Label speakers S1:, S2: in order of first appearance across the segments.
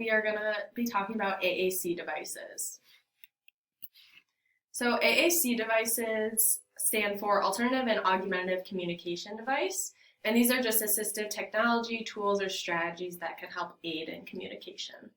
S1: we are going to be talking about AAC devices. So AAC devices stand for Alternative and Augmentative Communication Device, and these are just assistive technology, tools, or strategies that can help aid in communication.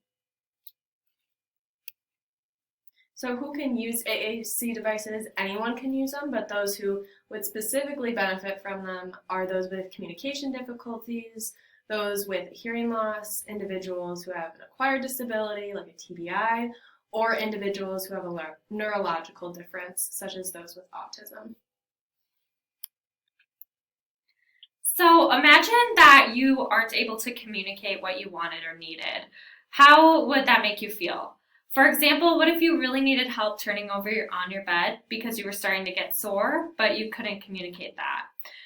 S1: So who can use AAC devices? Anyone can use them, but those who would specifically benefit from them are those with communication difficulties, those with hearing loss, individuals who have an acquired disability like a TBI, or individuals who have a neurological difference, such as those with autism.
S2: So imagine that you aren't able to communicate what you wanted or needed. How would that make you feel? For example, what if you really needed help turning over on your bed because you were starting to get sore, but you couldn't communicate that?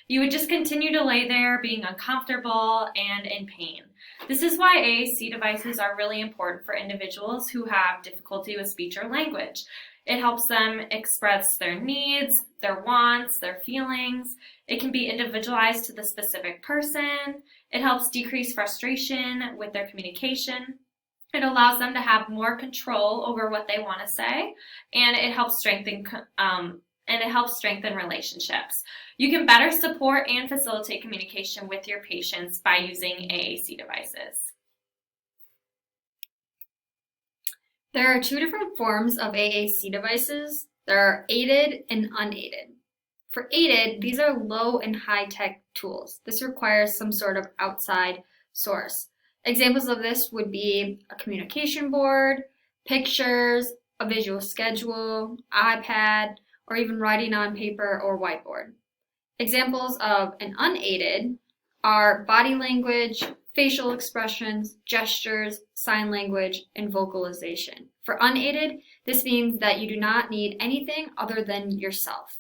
S2: You would just continue to lay there being uncomfortable and in pain. This is why AAC devices are really important for individuals who have difficulty with speech or language. It helps them express their needs, their wants, their feelings. It can be individualized to the specific person. It helps decrease frustration with their communication. It allows them to have more control over what they want to say, and it helps strengthen relationships. You can better support and facilitate communication with your patients by using AAC devices.
S3: There are two different forms of AAC devices. There are aided and unaided. For aided, these are low and high-tech tools. This requires some sort of outside source. Examples of this would be a communication board, pictures, a visual schedule, iPad, or even writing on paper or whiteboard. Examples of an unaided are body language, facial expressions, gestures, sign language, and vocalization. For unaided, this means that you do not need anything other than yourself.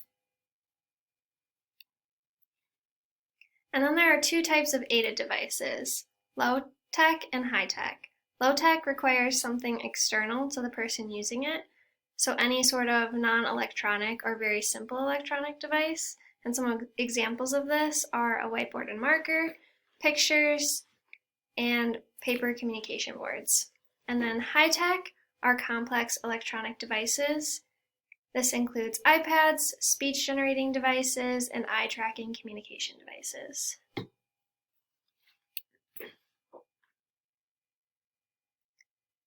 S4: And then there are two types of aided devices, low-tech and high-tech. Low-tech requires something external to the person using it, so any sort of non-electronic or very simple electronic device. And some examples of this are a whiteboard and marker, pictures, and paper communication boards. And then high-tech are complex electronic devices. This includes iPads, speech-generating devices, and eye-tracking communication devices.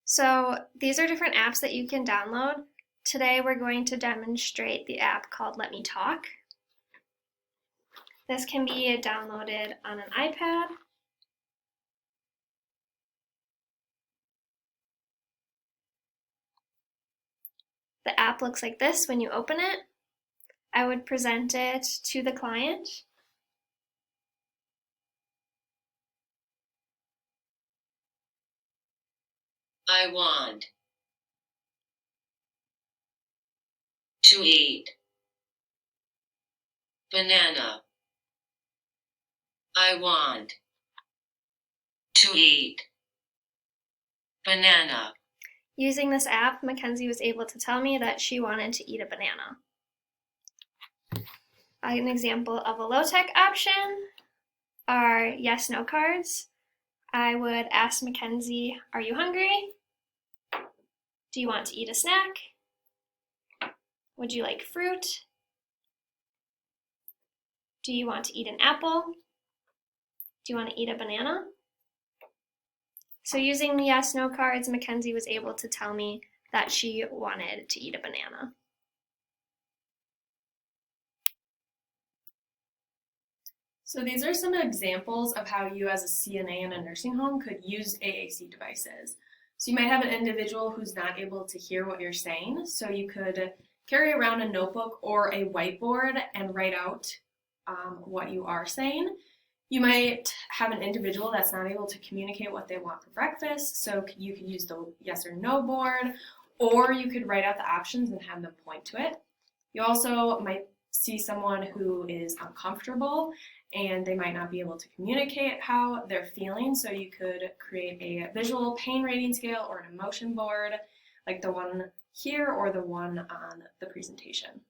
S4: So these are different apps that you can download. Today we're going to demonstrate the app called Let Me Talk. This can be downloaded on an iPad, the app looks like this when you open it. I would present it to the client.
S5: I want to eat banana. I want to eat banana.
S4: Using this app, Mackenzie was able to tell me that she wanted to eat a banana. An example of a low-tech option are yes/no cards. I would ask Mackenzie, are you hungry? Do you want to eat a snack? Would you like fruit? Do you want to eat an apple? Do you want to eat a banana? So using the yes/no cards, Mackenzie was able to tell me that she wanted to eat a banana.
S1: So these are some examples of how you as a CNA in a nursing home could use AAC devices. So you might have an individual who's not able to hear what you're saying, so you could carry around a notebook or a whiteboard and write out what you are saying. You might have an individual that's not able to communicate what they want for breakfast, so you could use the yes or no board, or you could write out the options and have them point to it. You also might see someone who is uncomfortable and they might not be able to communicate how they're feeling, so you could create a visual pain rating scale or an emotion board like the one here or the one on the presentation.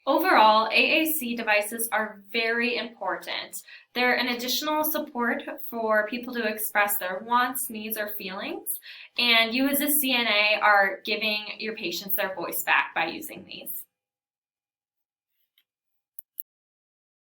S2: Overall, AAC devices are very important. They're an additional support for people to express their wants, needs, or feelings, and you as a CNA are giving your patients their voice back by using these.